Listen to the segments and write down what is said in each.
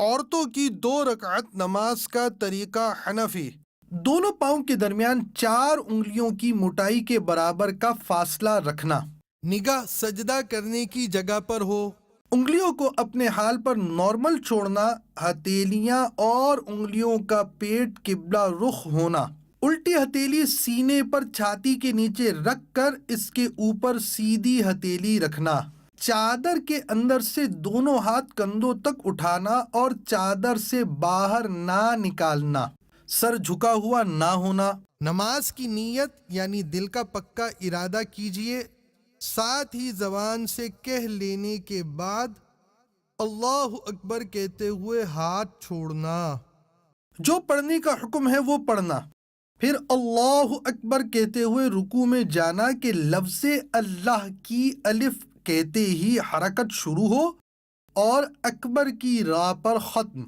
عورتوں کی 2 رکعت نماز کا طریقہ حنفی۔ دونوں پاؤں کے درمیان 4 انگلیوں کی موٹائی کے برابر کا فاصلہ رکھنا۔ نگاہ سجدہ کرنے کی جگہ پر ہو۔ انگلیوں کو اپنے حال پر نارمل چھوڑنا۔ ہتھیلیاں اور انگلیوں کا پیٹ قبلہ رخ ہونا۔ الٹی ہتھیلی سینے پر چھاتی کے نیچے رکھ کر اس کے اوپر سیدھی ہتھیلی رکھنا۔ چادر کے اندر سے دونوں ہاتھ کندھوں تک اٹھانا اور چادر سے باہر نہ نکالنا۔ سر جھکا ہوا نہ ہونا۔ نماز کی نیت یعنی دل کا پکا ارادہ کیجئے، ساتھ ہی زبان سے کہہ لینے کے بعد اللہ اکبر کہتے ہوئے ہاتھ چھوڑنا۔ جو پڑھنے کا حکم ہے وہ پڑھنا، پھر اللہ اکبر کہتے ہوئے رکوع میں جانا کہ لفظ اللہ کی الف کہتے ہی حرکت شروع ہو اور اکبر کی راہ پر ختم۔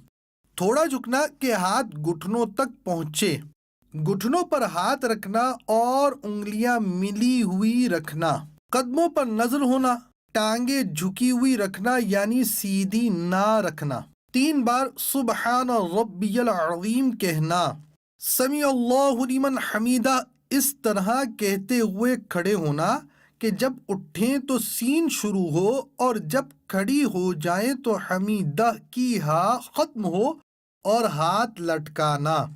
تھوڑا جھکنا کہ ہاتھ گھٹنوں تک پہنچے۔ گھٹنوں پر ہاتھ رکھنا اور انگلیاں ملی ہوئی رکھنا۔ قدموں پر نظر ہونا۔ ٹانگیں جھکی ہوئی رکھنا یعنی سیدھی نہ رکھنا۔ 3 بار سبحان ربی العظیم کہنا۔ سمیع اللہ لمن حمیدہ اس طرح کہتے ہوئے کھڑے ہونا کہ جب اٹھیں تو سین شروع ہو اور جب کھڑی ہو جائیں تو حمیدہ کی ہاء ختم ہو اور ہاتھ لٹکانا۔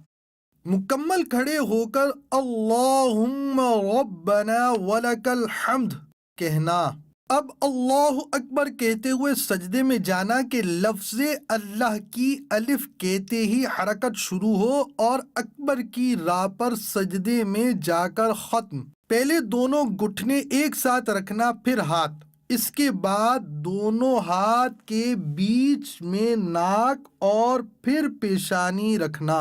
مکمل کھڑے ہو کر اللہم ربنا ولک الحمد کہنا۔ اب اللہ اکبر کہتے ہوئے سجدے میں جانا کہ لفظ اللہ کی الف کہتے ہی حرکت شروع ہو اور اکبر کی راہ پر سجدے میں جا کر ختم۔ پہلے دونوں گھٹنے ایک ساتھ رکھنا پھر ہاتھ، اس کے بعد دونوں ہاتھ کے بیچ میں ناک اور پھر پیشانی رکھنا۔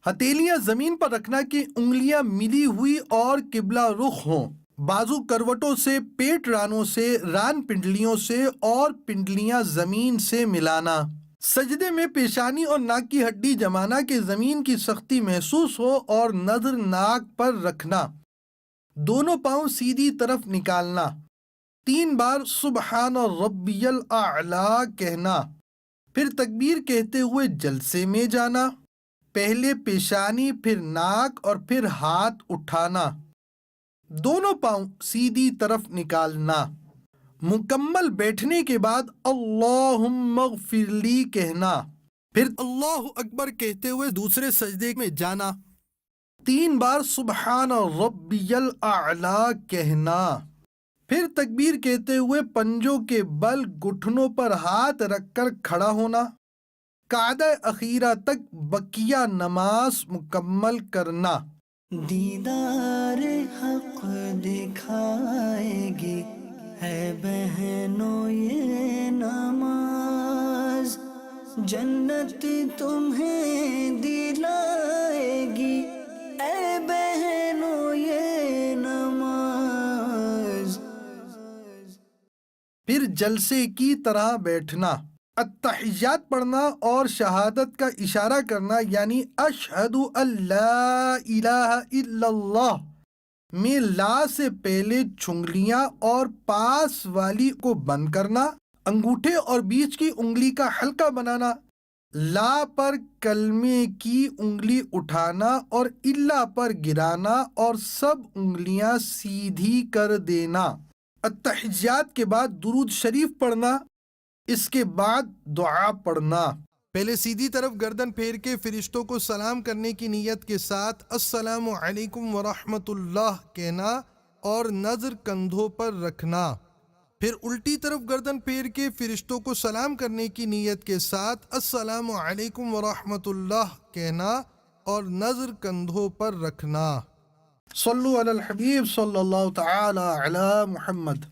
ہتھیلیاں زمین پر رکھنا کہ انگلیاں ملی ہوئی اور قبلہ رخ ہوں۔ بازو کروٹوں سے، پیٹ رانوں سے، ران پنڈلیوں سے اور پنڈلیاں زمین سے ملانا۔ سجدے میں پیشانی اور ناک کی ہڈی جمانا کہ زمین کی سختی محسوس ہو اور نظر ناک پر رکھنا۔ دونوں پاؤں سیدھی طرف نکالنا۔ 3 بار سبحان ربی الاعلی کہنا، پھر تکبیر کہتے ہوئے جلسے میں جانا۔ پہلے پیشانی پھر ناک اور پھر ہاتھ اٹھانا۔ دونوں پاؤں سیدھی طرف نکالنا۔ مکمل بیٹھنے کے بعد اللہم اغفر لی کہنا، پھر اللہ اکبر کہتے ہوئے دوسرے سجدے میں جانا۔ 3 بار سبحان ربی الاعلی کہنا، پھر تکبیر کہتے ہوئے پنجوں کے بل گھٹنوں پر ہاتھ رکھ کر کھڑا ہونا۔ قعدہ اخیرہ تک بقیہ نماز مکمل کرنا۔ دیدار حق دکھائے گی ہے بہنوں یہ نماز، جنت تمہیں دلائے گی اے بہنوں یہ نماز۔ پھر جلسے کی طرح بیٹھنا۔ التحیات پڑھنا اور شہادت کا اشارہ کرنا یعنی اشہد ان لا الہ الا اللہ میں لا سے پہلے چنگلیاں اور پاس والی کو بند کرنا، انگوٹھے اور بیچ کی انگلی کا حلقہ بنانا، لا پر کلمے کی انگلی اٹھانا اور الا پر گرانا اور سب انگلیاں سیدھی کر دینا۔ التحیات کے بعد درود شریف پڑھنا، اس کے بعد دعا پڑھنا۔ پہلے سیدھی طرف گردن پھیر کے فرشتوں کو سلام کرنے کی نیت کے ساتھ السلام علیکم ورحمۃ اللہ کہنا اور نظر کندھوں پر رکھنا۔ پھر الٹی طرف گردن پھیر کے فرشتوں کو سلام کرنے کی نیت کے ساتھ السلام علیکم ورحمۃ اللہ کہنا اور نظر کندھوں پر رکھنا۔ صلو علی الحبیب صلی اللہ تعالی علی محمد۔